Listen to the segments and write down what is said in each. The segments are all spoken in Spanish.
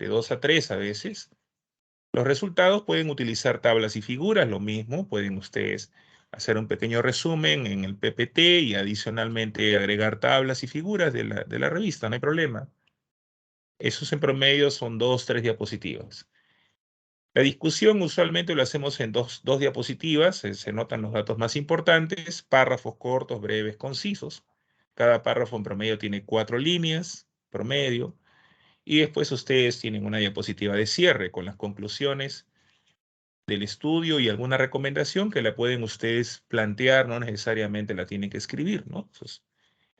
de 2 a 3 a veces. Los resultados pueden utilizar tablas y figuras, lo mismo, pueden ustedes hacer un pequeño resumen en el PPT y adicionalmente agregar tablas y figuras de la revista, no hay problema. Esos en promedio son 2, 3 diapositivas. La discusión usualmente lo hacemos en dos diapositivas, se notan los datos más importantes, párrafos cortos, breves, concisos. Cada párrafo en promedio tiene 4 líneas, promedio, y después ustedes tienen una diapositiva de cierre con las conclusiones del estudio y alguna recomendación que la pueden ustedes plantear, no necesariamente la tienen que escribir, ¿no? Entonces,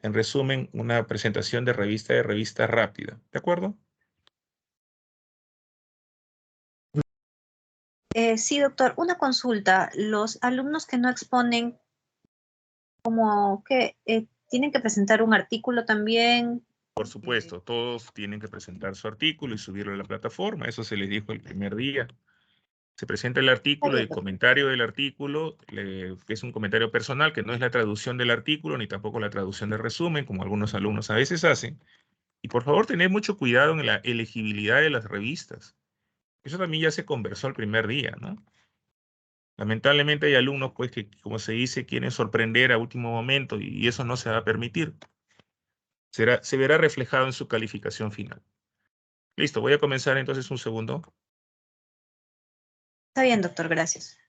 en resumen, una presentación de revista rápida, ¿de acuerdo? Sí, doctor, una consulta. Los alumnos que no exponen, como que tienen que presentar un artículo también. Por supuesto, todos tienen que presentar su artículo y subirlo a la plataforma, eso se les dijo el primer día. Se presenta el Está artículo y bien, el doctor. comentario del artículo, que es un comentario personal, que no es la traducción del artículo, ni tampoco la traducción del resumen, como algunos alumnos a veces hacen. Y por favor, tened mucho cuidado en la elegibilidad de las revistas. Eso también ya se conversó el primer día, ¿no? Lamentablemente hay alumnos, pues, que, como se dice, quieren sorprender a último momento y eso no se va a permitir. Se verá reflejado en su calificación final. Listo, voy a comenzar entonces un segundo. Está bien, doctor, gracias.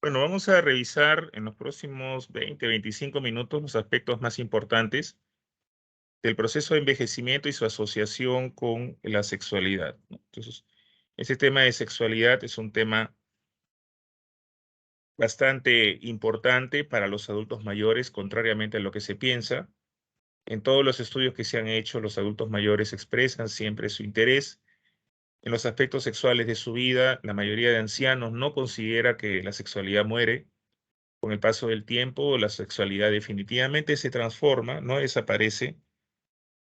Bueno, vamos a revisar en los próximos 20, 25 minutos los aspectos más importantes del proceso de envejecimiento y su asociación con la sexualidad, ¿no? Entonces, ese tema de sexualidad es un tema bastante importante para los adultos mayores, contrariamente a lo que se piensa. En todos los estudios que se han hecho, los adultos mayores expresan siempre su interés en los aspectos sexuales de su vida. La mayoría de ancianos no considera que la sexualidad muere. Con el paso del tiempo, la sexualidad definitivamente se transforma, no desaparece,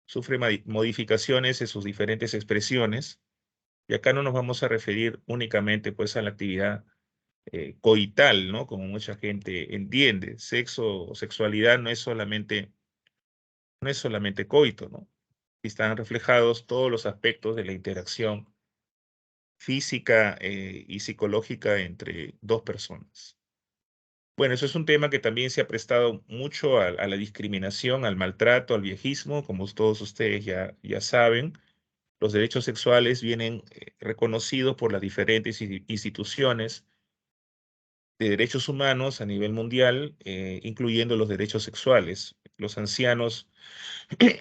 sufre modificaciones en sus diferentes expresiones. Y acá no nos vamos a referir únicamente pues a la actividad coital, ¿no? Como mucha gente entiende. Sexo o sexualidad no es solamente coito, ¿no? Están reflejados todos los aspectos de la interacción física y psicológica entre dos personas. Bueno, eso es un tema que también se ha prestado mucho a la discriminación, al maltrato, al viejismo, como todos ustedes ya saben. Los derechos sexuales vienen reconocidos por las diferentes instituciones de derechos humanos a nivel mundial, incluyendo los derechos sexuales. Los ancianos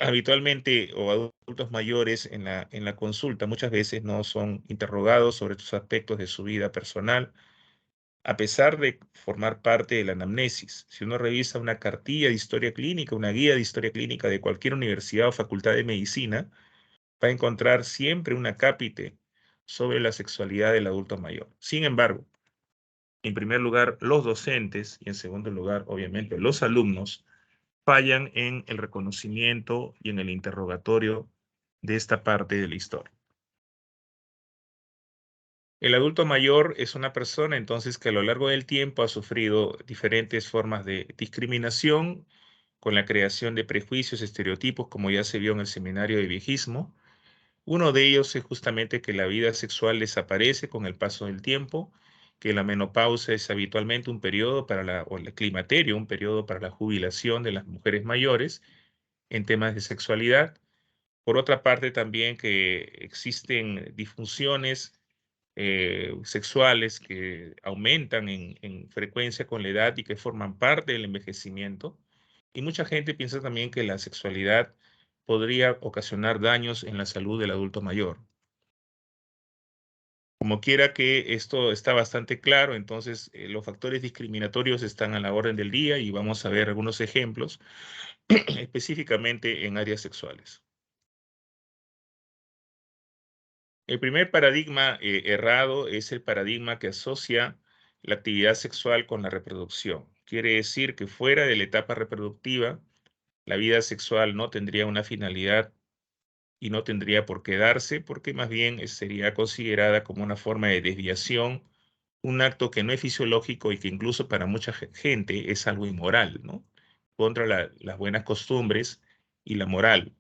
habitualmente o adultos mayores en la consulta muchas veces no son interrogados sobre estos aspectos de su vida personal, a pesar de formar parte de la anamnesis. Si uno revisa una cartilla de historia clínica, una guía de historia clínica de cualquier universidad o facultad de medicina, va a encontrar siempre un acápite sobre la sexualidad del adulto mayor. Sin embargo, en primer lugar, los docentes y en segundo lugar, obviamente, los alumnos fallan en el reconocimiento y en el interrogatorio de esta parte de la historia. El adulto mayor es una persona entonces que a lo largo del tiempo ha sufrido diferentes formas de discriminación con la creación de prejuicios, estereotipos, como ya se vio en el seminario de viejismo. Uno de ellos es justamente que la vida sexual desaparece con el paso del tiempo, que la menopausia es habitualmente un periodo o el climaterio, un periodo para la jubilación de las mujeres mayores en temas de sexualidad. Por otra parte, también que existen disfunciones sexuales que aumentan en frecuencia con la edad y que forman parte del envejecimiento. Y mucha gente piensa también que la sexualidad podría ocasionar daños en la salud del adulto mayor. Como quiera que esto está bastante claro, entonces los factores discriminatorios están a la orden del día y vamos a ver algunos ejemplos específicamente en áreas sexuales. El primer paradigma errado es el paradigma que asocia la actividad sexual con la reproducción. Quiere decir que fuera de la etapa reproductiva, la vida sexual no tendría una finalidad y no tendría por qué darse, porque más bien sería considerada como una forma de desviación, un acto que no es fisiológico y que incluso para mucha gente es algo inmoral, ¿no? Contra las buenas costumbres y la moral.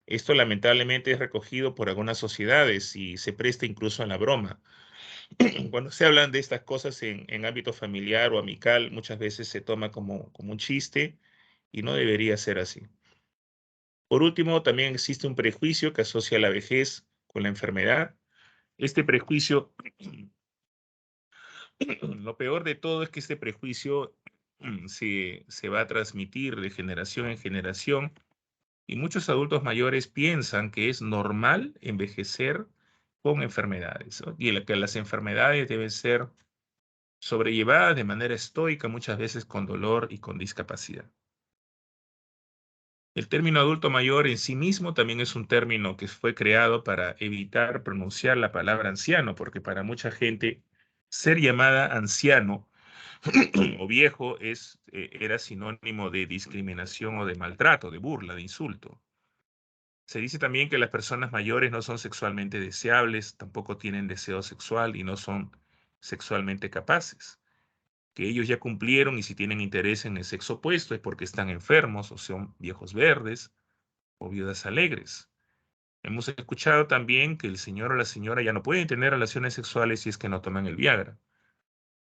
Esto lamentablemente es recogido por algunas sociedades y se presta incluso a la broma. Cuando se hablan de estas cosas en ámbito familiar o amical, muchas veces se toma como un chiste y no debería ser así. Por último, también existe un prejuicio que asocia la vejez con la enfermedad. Este prejuicio, lo peor de todo es que este prejuicio se va a transmitir de generación en generación y muchos adultos mayores piensan que es normal envejecer con enfermedades, ¿no? Y que las enfermedades deben ser sobrellevadas de manera estoica, muchas veces con dolor y con discapacidad. El término adulto mayor en sí mismo también es un término que fue creado para evitar pronunciar la palabra anciano, porque para mucha gente ser llamada anciano o viejo era sinónimo de discriminación o de maltrato, de burla, de insulto. Se dice también que las personas mayores no son sexualmente deseables, tampoco tienen deseo sexual y no son sexualmente capaces, que ellos ya cumplieron y si tienen interés en el sexo opuesto es porque están enfermos o son viejos verdes o viudas alegres. Hemos escuchado también que el señor o la señora ya no pueden tener relaciones sexuales si es que no toman el Viagra.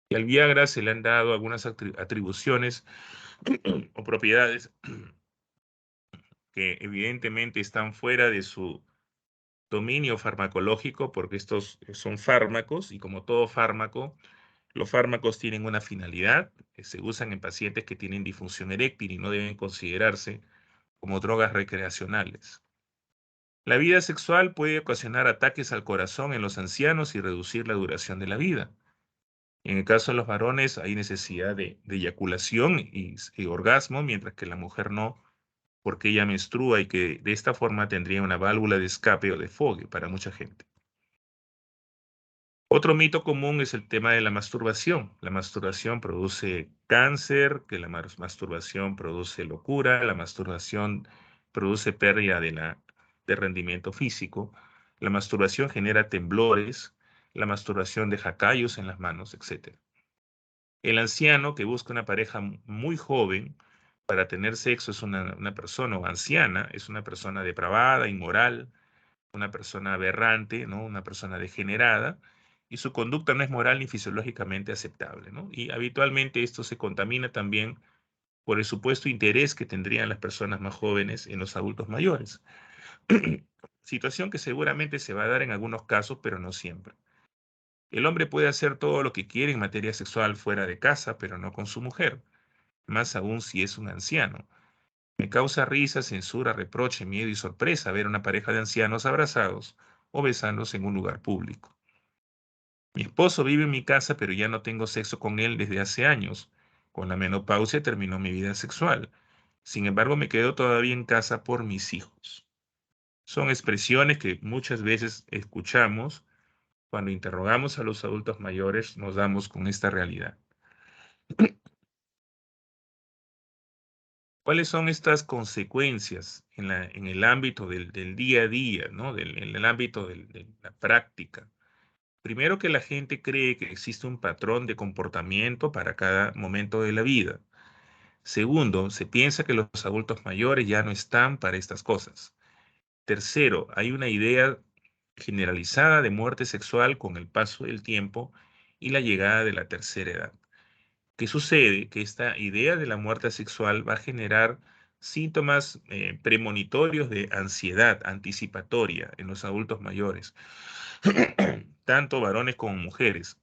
Y al Viagra se le han dado algunas atribuciones o propiedades que evidentemente están fuera de su dominio farmacológico porque estos son fármacos y como todo fármaco, los fármacos tienen una finalidad, que se usan en pacientes que tienen disfunción eréctil y no deben considerarse como drogas recreacionales. La vida sexual puede ocasionar ataques al corazón en los ancianos y reducir la duración de la vida. En el caso de los varones hay necesidad de eyaculación y orgasmo, mientras que la mujer no, porque ella menstrua y que de esta forma tendría una válvula de escape o de fogue para mucha gente. Otro mito común es el tema de la masturbación. La masturbación produce cáncer, que la masturbación produce locura, la masturbación produce pérdida de rendimiento físico, la masturbación genera temblores, la masturbación deja callos en las manos, etc. El anciano que busca una pareja muy joven para tener sexo es una persona o anciana, es una persona depravada, inmoral, una persona aberrante, ¿no? Una persona degenerada, y su conducta no es moral ni fisiológicamente aceptable, ¿no? Y habitualmente esto se contamina también por el supuesto interés que tendrían las personas más jóvenes en los adultos mayores. Situación que seguramente se va a dar en algunos casos, pero no siempre. El hombre puede hacer todo lo que quiere en materia sexual fuera de casa, pero no con su mujer, más aún si es un anciano. Me causa risa, censura, reproche, miedo y sorpresa ver una pareja de ancianos abrazados o besándose en un lugar público. Mi esposo vive en mi casa, pero ya no tengo sexo con él desde hace años. Con la menopausia terminó mi vida sexual. Sin embargo, me quedo todavía en casa por mis hijos. Son expresiones que muchas veces escuchamos cuando interrogamos a los adultos mayores, nos damos con esta realidad. ¿Cuáles son estas consecuencias en el ámbito del día a día, ¿no? En el ámbito de la práctica? Primero que la gente cree que existe un patrón de comportamiento para cada momento de la vida. Segundo, se piensa que los adultos mayores ya no están para estas cosas. Tercero, hay una idea generalizada de muerte sexual con el paso del tiempo y la llegada de la tercera edad. ¿Qué sucede? Que esta idea de la muerte sexual va a generar síntomas premonitorios de ansiedad anticipatoria en los adultos mayores, tanto varones como mujeres.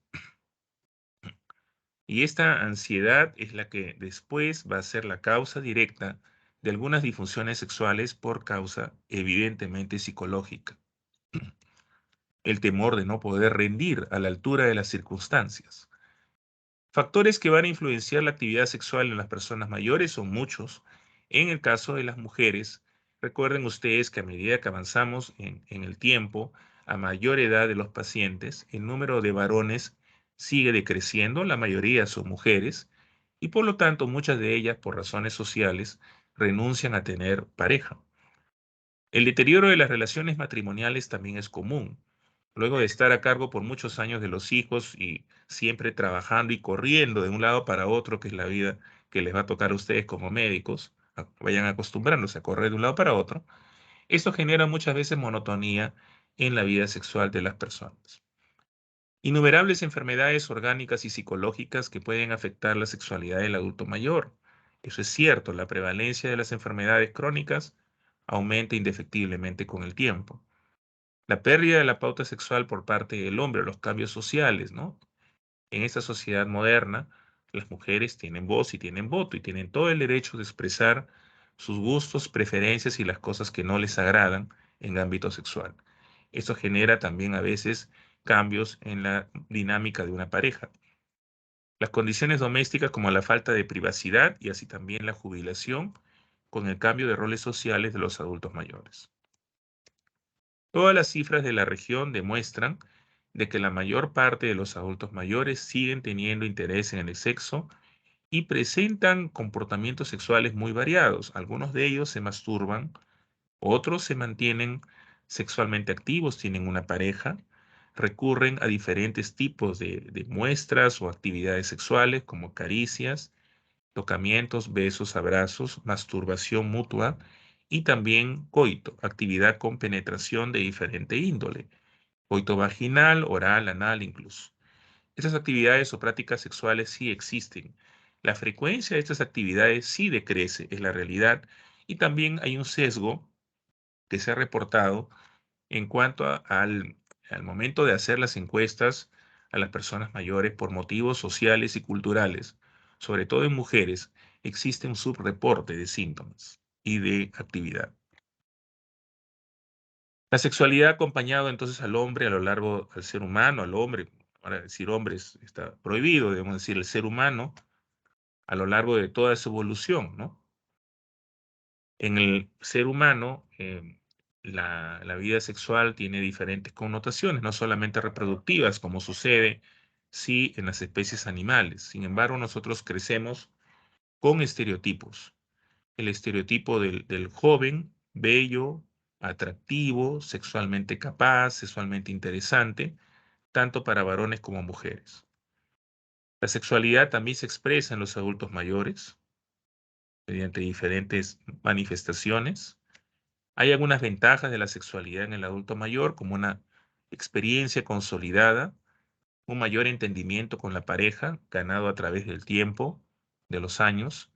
Y esta ansiedad es la que después va a ser la causa directa de algunas disfunciones sexuales por causa evidentemente psicológica. El temor de no poder rendir a la altura de las circunstancias. Factores que van a influenciar la actividad sexual en las personas mayores son muchos. En el caso de las mujeres, recuerden ustedes que a medida que avanzamos en el tiempo, a mayor edad de los pacientes, el número de varones sigue decreciendo, la mayoría son mujeres, y por lo tanto muchas de ellas, por razones sociales, renuncian a tener pareja. El deterioro de las relaciones matrimoniales también es común. Luego de estar a cargo por muchos años de los hijos y siempre trabajando y corriendo de un lado para otro, que es la vida que les va a tocar a ustedes como médicos, vayan acostumbrándose a correr de un lado para otro, esto genera muchas veces monotonía en la vida sexual de las personas. Innumerables enfermedades orgánicas y psicológicas que pueden afectar la sexualidad del adulto mayor. Eso es cierto, la prevalencia de las enfermedades crónicas aumenta indefectiblemente con el tiempo. La pérdida de la pauta sexual por parte del hombre, los cambios sociales, ¿no? En esta sociedad moderna, las mujeres tienen voz y tienen voto y tienen todo el derecho de expresar sus gustos, preferencias y las cosas que no les agradan en el ámbito sexual. Esto genera también a veces cambios en la dinámica de una pareja. Las condiciones domésticas como la falta de privacidad y así también la jubilación con el cambio de roles sociales de los adultos mayores. Todas las cifras de la región demuestran de que la mayor parte de los adultos mayores siguen teniendo interés en el sexo y presentan comportamientos sexuales muy variados. Algunos de ellos se masturban, otros se mantienen sexualmente activos, tienen una pareja, recurren a diferentes tipos de muestras o actividades sexuales como caricias, tocamientos, besos, abrazos, masturbación mutua y también coito, actividad con penetración de diferente índole, coito vaginal, oral, anal incluso. Estas actividades o prácticas sexuales sí existen. La frecuencia de estas actividades sí decrece, es la realidad, y también hay un sesgo que se ha reportado en cuanto al momento de hacer las encuestas a las personas mayores por motivos sociales y culturales, sobre todo en mujeres, existe un subreporte de síntomas y de actividad. La sexualidad ha acompañado entonces al hombre a lo largo, al ser humano, al hombre, ahora decir hombres está prohibido, debemos decir el ser humano, a lo largo de toda su evolución, ¿no? En el ser humano, la vida sexual tiene diferentes connotaciones, no solamente reproductivas, como sucede, sí, en las especies animales. Sin embargo, nosotros crecemos con estereotipos. El estereotipo del joven, bello, atractivo, sexualmente capaz, sexualmente interesante, tanto para varones como mujeres. La sexualidad también se expresa en los adultos mayores mediante diferentes manifestaciones. Hay algunas ventajas de la sexualidad en el adulto mayor, como una experiencia consolidada, un mayor entendimiento con la pareja, ganado a través del tiempo, de los años,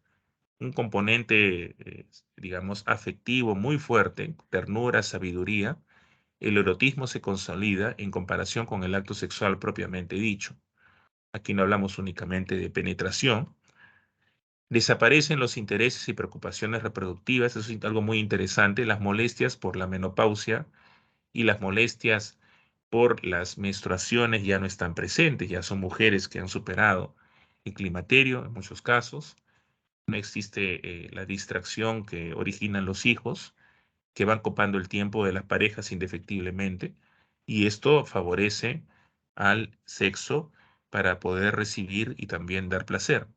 un componente, digamos, afectivo muy fuerte, ternura, sabiduría. El erotismo se consolida en comparación con el acto sexual propiamente dicho. Aquí no hablamos únicamente de penetración. Desaparecen los intereses y preocupaciones reproductivas, eso es algo muy interesante, las molestias por la menopausia y las molestias por las menstruaciones ya no están presentes, ya son mujeres que han superado el climaterio en muchos casos. No existe la distracción que originan los hijos, que van copando el tiempo de las parejas indefectiblemente, y esto favorece al sexo para poder recibir y también dar placer.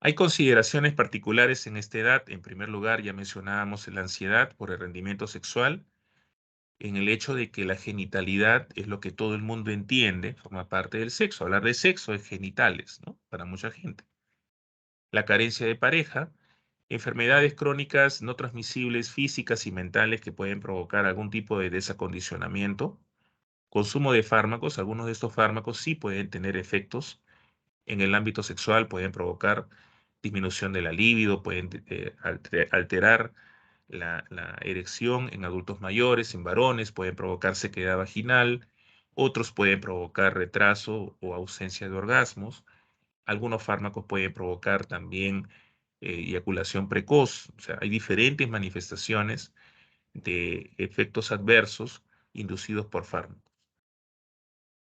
Hay consideraciones particulares en esta edad. En primer lugar, ya mencionábamos la ansiedad por el rendimiento sexual, en el hecho de que la genitalidad es lo que todo el mundo entiende, forma parte del sexo. Hablar de sexo es genitales, ¿no? Para mucha gente. La carencia de pareja, enfermedades crónicas no transmisibles físicas y mentales que pueden provocar algún tipo de desacondicionamiento, consumo de fármacos, algunos de estos fármacos sí pueden tener efectos en el ámbito sexual, pueden provocar disminución de la libido, pueden alterar la erección en adultos mayores, en varones, pueden provocar sequedad vaginal, Otros pueden provocar retraso o ausencia de orgasmos. Algunos fármacos pueden provocar también eyaculación precoz. O sea, hay diferentes manifestaciones de efectos adversos inducidos por fármacos.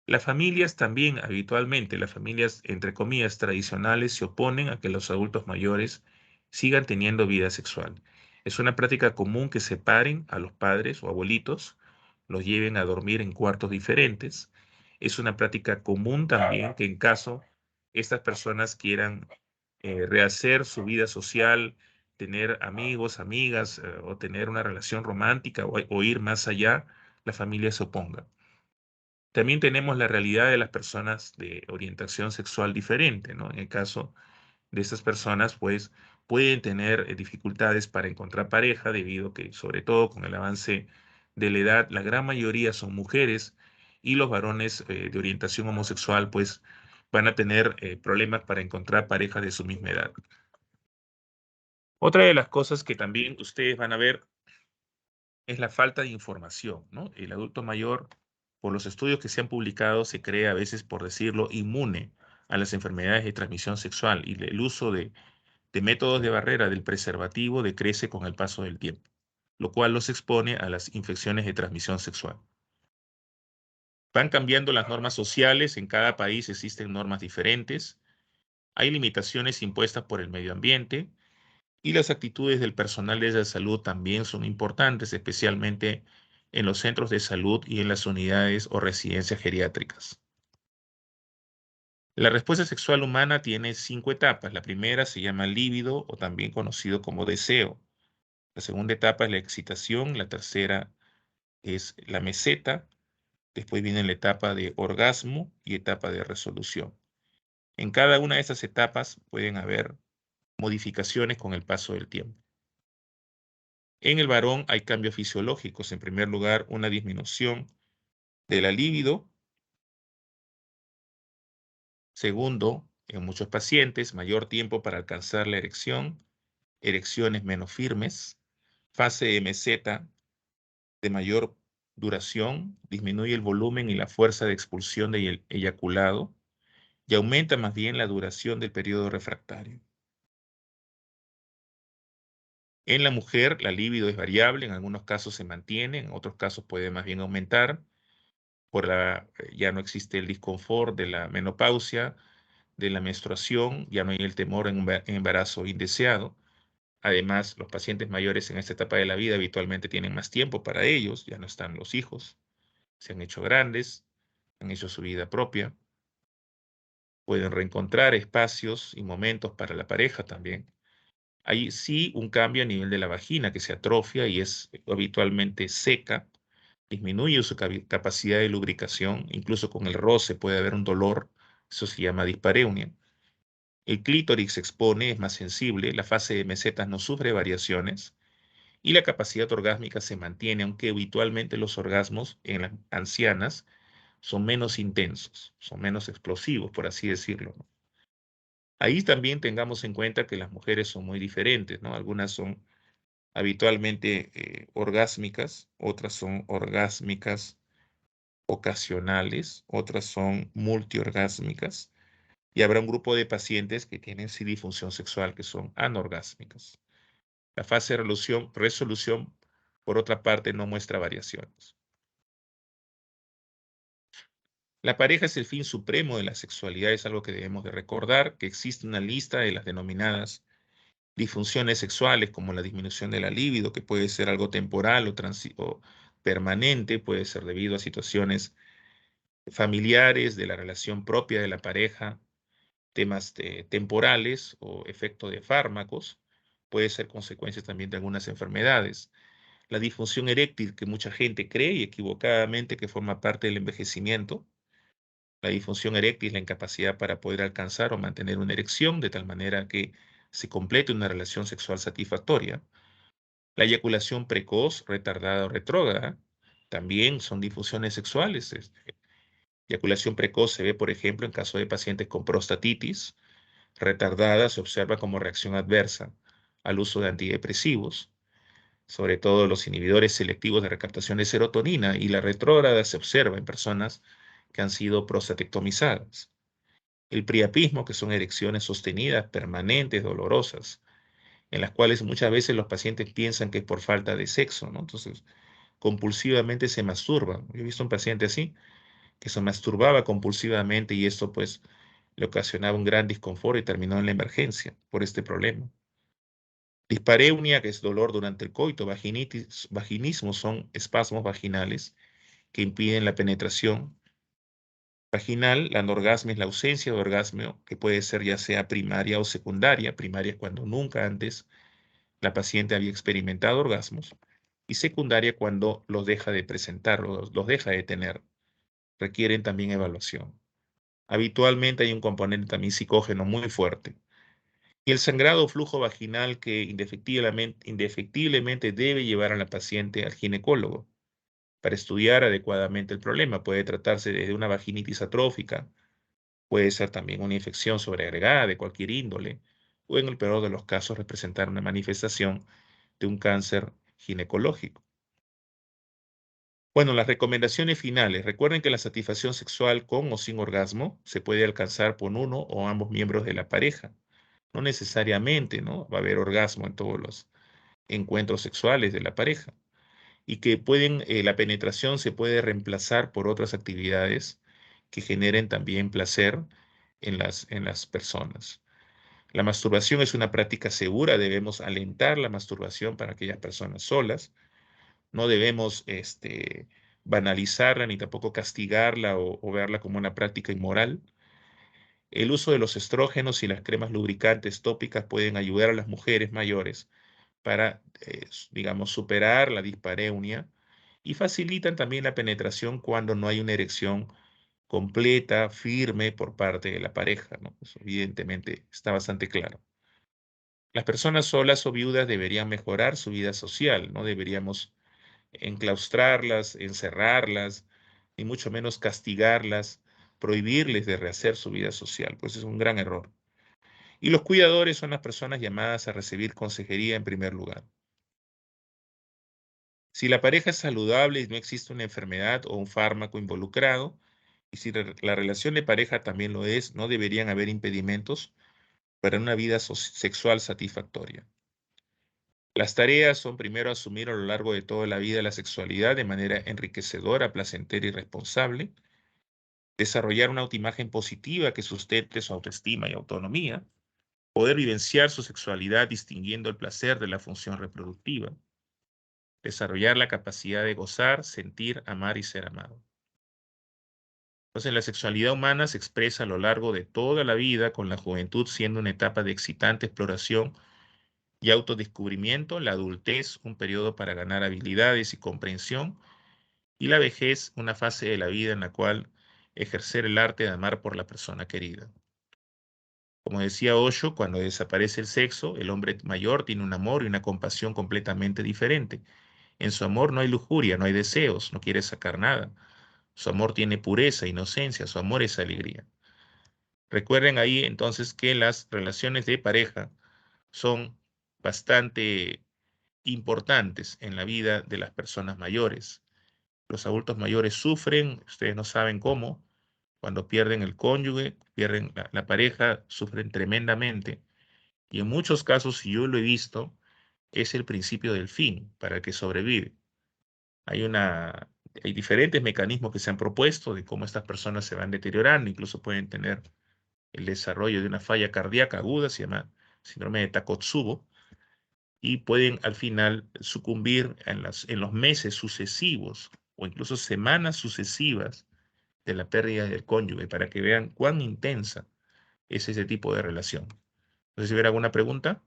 Las familias también, habitualmente, las familias, entre comillas, tradicionales, se oponen a que los adultos mayores sigan teniendo vida sexual. Es una práctica común que separen a los padres o abuelitos, los lleven a dormir en cuartos diferentes. Es una práctica común también que en caso estas personas quieran rehacer su vida social, tener amigos, amigas, o tener una relación romántica o ir más allá, la familia se oponga. También tenemos la realidad de las personas de orientación sexual diferente, ¿no? En el caso de estas personas, pues pueden tener dificultades para encontrar pareja debido a que, sobre todo con el avance de la edad, la gran mayoría son mujeres y los varones de orientación homosexual, pues van a tener problemas para encontrar parejas de su misma edad. Otra de las cosas que también ustedes van a ver es la falta de información, ¿no? El adulto mayor, por los estudios que se han publicado, se cree a veces, por decirlo, inmune a las enfermedades de transmisión sexual y el uso de métodos de barrera del preservativo decrece con el paso del tiempo, lo cual los expone a las infecciones de transmisión sexual. Van cambiando las normas sociales, en cada país existen normas diferentes, hay limitaciones impuestas por el medio ambiente, y las actitudes del personal de la salud también son importantes, especialmente en los centros de salud y en las unidades o residencias geriátricas. La respuesta sexual humana tiene 5 etapas. La primera se llama líbido o también conocido como deseo. La segunda etapa es la excitación. La tercera es la meseta. Después viene la etapa de orgasmo y etapa de resolución. En cada una de esas etapas pueden haber modificaciones con el paso del tiempo. En el varón hay cambios fisiológicos. En primer lugar, una disminución de la libido. Segundo, en muchos pacientes, mayor tiempo para alcanzar la erección, erecciones menos firmes. Fase de meseta de mayor duración, disminuye el volumen y la fuerza de expulsión del eyaculado y aumenta más bien la duración del periodo refractario. En la mujer, la libido es variable, en algunos casos se mantiene, en otros casos puede más bien aumentar. Ya no existe el disconfort de la menopausia, de la menstruación, ya no hay el temor en embarazo indeseado. Además, los pacientes mayores en esta etapa de la vida habitualmente tienen más tiempo para ellos, ya no están los hijos, se han hecho grandes, han hecho su vida propia, pueden reencontrar espacios y momentos para la pareja también. Hay sí un cambio a nivel de la vagina que se atrofia y es habitualmente seca, disminuye su capacidad de lubricación, incluso con el roce puede haber un dolor, eso se llama dispareunia. El clítoris se expone, es más sensible, la fase de mesetas no sufre variaciones y la capacidad orgásmica se mantiene, aunque habitualmente los orgasmos en las ancianas son menos intensos, son menos explosivos, por así decirlo, ¿no? Ahí también tengamos en cuenta que las mujeres son muy diferentes, ¿no? Algunas son habitualmente orgásmicas, otras son orgásmicas ocasionales, otras son multiorgásmicas, y habrá un grupo de pacientes que tienen sí disfunción sexual que son anorgásmicas. La fase de resolución, por otra parte, no muestra variaciones. La pareja es el fin supremo de la sexualidad, es algo que debemos de recordar, que existe una lista de las denominadas disfunciones sexuales, como la disminución de la libido, que puede ser algo temporal o permanente, puede ser debido a situaciones familiares, de la relación propia de la pareja, temas temporales o efecto de fármacos, puede ser consecuencias también de algunas enfermedades. La disfunción eréctil, que mucha gente cree y equivocadamente que forma parte del envejecimiento. La disfunción eréctil es la incapacidad para poder alcanzar o mantener una erección de tal manera que se complete una relación sexual satisfactoria. La eyaculación precoz, retardada o retrógrada también son disfunciones sexuales. Eyaculación precoz se ve, por ejemplo, en caso de pacientes con prostatitis. Retardada se observa como reacción adversa al uso de antidepresivos. sobre todo los inhibidores selectivos de recaptación de serotonina, y la retrógrada se observa en personas que han sido prostatectomizadas. El priapismo, que son erecciones sostenidas, permanentes, dolorosas, en las cuales muchas veces los pacientes piensan que es por falta de sexo, ¿no? Entonces, compulsivamente se masturban. Yo he visto un paciente así, que se masturbaba compulsivamente y esto pues le ocasionaba un gran disconfort y terminó en la emergencia por este problema. Dispareunia, que es dolor durante el coito, vaginitis, vaginismo, son espasmos vaginales que impiden la penetración vaginal. La anorgasmia es la ausencia de orgasmo, que puede ser ya sea primaria o secundaria. Primaria es cuando nunca antes la paciente había experimentado orgasmos, y secundaria cuando los deja de presentar, los deja de tener. Requieren también evaluación. Habitualmente hay un componente también psicógeno muy fuerte. Y el sangrado o flujo vaginal que indefectiblemente debe llevar a la paciente al ginecólogo para estudiar adecuadamente el problema. Puede tratarse de una vaginitis atrófica, puede ser también una infección sobreagregada de cualquier índole, o en el peor de los casos representar una manifestación de un cáncer ginecológico. Bueno, las recomendaciones finales. Recuerden que la satisfacción sexual con o sin orgasmo se puede alcanzar por uno o ambos miembros de la pareja. No necesariamente, ¿no? Va a haber orgasmo en todos los encuentros sexuales de la pareja. Y que la penetración se puede reemplazar por otras actividades que generen también placer en las personas. La masturbación es una práctica segura. Debemos alentar la masturbación para aquellas personas solas. No debemos banalizarla ni tampoco castigarla o verla como una práctica inmoral. El uso de los estrógenos y las cremas lubricantes tópicas pueden ayudar a las mujeres mayores para, digamos, superar la dispareunia, y facilitan también la penetración cuando no hay una erección completa, firme por parte de la pareja, ¿no? Eso evidentemente está bastante claro. Las personas solas o viudas deberían mejorar su vida social. No deberíamos enclaustrarlas, encerrarlas, ni mucho menos castigarlas, prohibirles de rehacer su vida social, pues es un gran error. Y los cuidadores son las personas llamadas a recibir consejería en primer lugar. Si la pareja es saludable y no existe una enfermedad o un fármaco involucrado, y si la relación de pareja también lo es, no deberían haber impedimentos para una vida sexual satisfactoria. Las tareas son primero asumir a lo largo de toda la vida la sexualidad de manera enriquecedora, placentera y responsable, desarrollar una autoimagen positiva que sustente su autoestima y autonomía, poder vivenciar su sexualidad distinguiendo el placer de la función reproductiva, desarrollar la capacidad de gozar, sentir, amar y ser amado. Entonces, la sexualidad humana se expresa a lo largo de toda la vida, con la juventud siendo una etapa de excitante exploración y autodescubrimiento, la adultez un periodo para ganar habilidades y comprensión, y la vejez una fase de la vida en la cual ejercer el arte de amar por la persona querida. Como decía Osho, cuando desaparece el sexo, el hombre mayor tiene un amor y una compasión completamente diferente. En su amor no hay lujuria, no hay deseos, no quiere sacar nada. Su amor tiene pureza, inocencia, su amor es alegría. Recuerden ahí entonces que las relaciones de pareja son bastante importantes en la vida de las personas mayores. Los adultos mayores sufren, ustedes no saben cómo, cuando pierden el cónyuge, pierden la pareja, sufren tremendamente. Y en muchos casos, si yo lo he visto, es el principio del fin para el que sobrevive. Hay diferentes mecanismos que se han propuesto de cómo estas personas se van deteriorando, incluso pueden tener el desarrollo de una falla cardíaca aguda, se llama síndrome de Takotsubo, y pueden al final sucumbir en los meses sucesivos o incluso semanas sucesivas de la pérdida del cónyuge, para que vean cuán intensa es ese tipo de relación. No sé si hubiera alguna pregunta.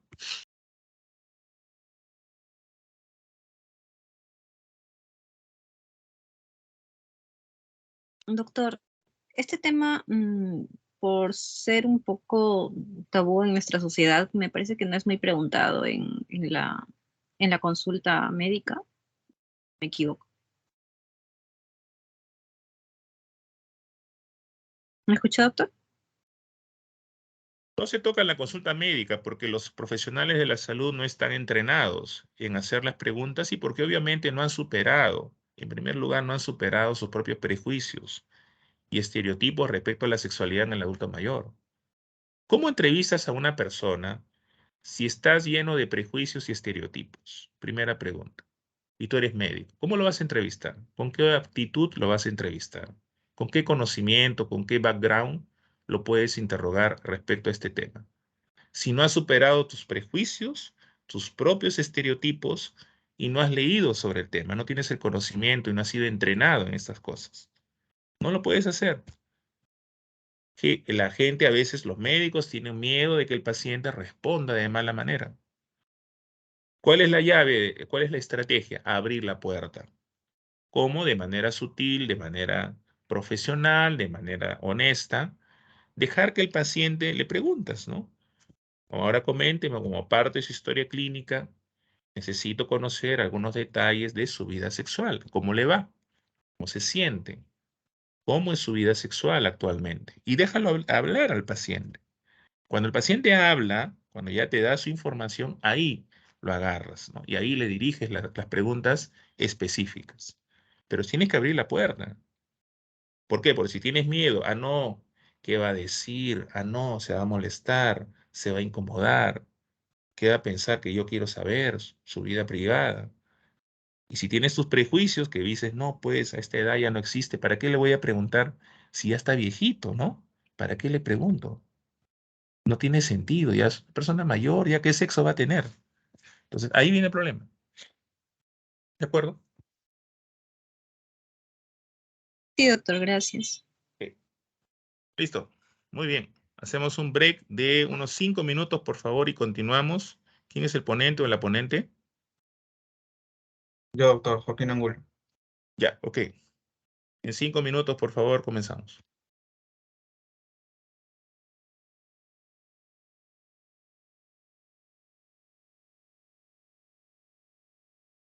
Doctor, este tema, por ser un poco tabú en nuestra sociedad, me parece que no es muy preguntado en la consulta médica. Me equivoco. ¿Me escucha, doctor? No se toca en la consulta médica porque los profesionales de la salud no están entrenados en hacer las preguntas y porque obviamente no han superado, en primer lugar, no han superado sus propios prejuicios y estereotipos respecto a la sexualidad en el adulto mayor. ¿Cómo entrevistas a una persona si estás lleno de prejuicios y estereotipos? Primera pregunta. Y tú eres médico. ¿Cómo lo vas a entrevistar? ¿Con qué actitud lo vas a entrevistar? ¿Con qué conocimiento, con qué background lo puedes interrogar respecto a este tema? Si no has superado tus prejuicios, tus propios estereotipos y no has leído sobre el tema, no tienes el conocimiento y no has sido entrenado en estas cosas, no lo puedes hacer. Que la gente, a veces los médicos tienen miedo de que el paciente responda de mala manera. ¿Cuál es la llave? ¿Cuál es la estrategia? Abrir la puerta. ¿Cómo? De manera sutil, de manera profesional, de manera honesta, dejar que el paciente le preguntas, ¿no? Ahora coménteme como parte de su historia clínica, necesito conocer algunos detalles de su vida sexual. ¿Cómo le va? ¿Cómo se siente? ¿Cómo es su vida sexual actualmente? Y déjalo hablar al paciente. Cuando el paciente habla, cuando ya te da su información, ahí lo agarras, ¿no? Y ahí le diriges las preguntas específicas. Pero tienes que abrir la puerta. ¿Por qué? Porque si tienes miedo, no, ¿qué va a decir? No, se va a molestar, se va a incomodar, ¿qué va a pensar que yo quiero saber su vida privada? Y si tienes tus prejuicios que dices, no, pues a esta edad ya no existe, ¿para qué le voy a preguntar si ya está viejito, ¿no? ¿Para qué le pregunto? No tiene sentido, ya es una persona mayor, ya qué sexo va a tener. Entonces, ahí viene el problema. ¿De acuerdo? Sí, doctor, gracias. Ok. Listo. Muy bien. Hacemos un break de unos 5 minutos, por favor, y continuamos. ¿Quién es el ponente o la ponente? Yo, doctor Joaquín Angulo. Ya, ok. En 5 minutos, por favor, comenzamos.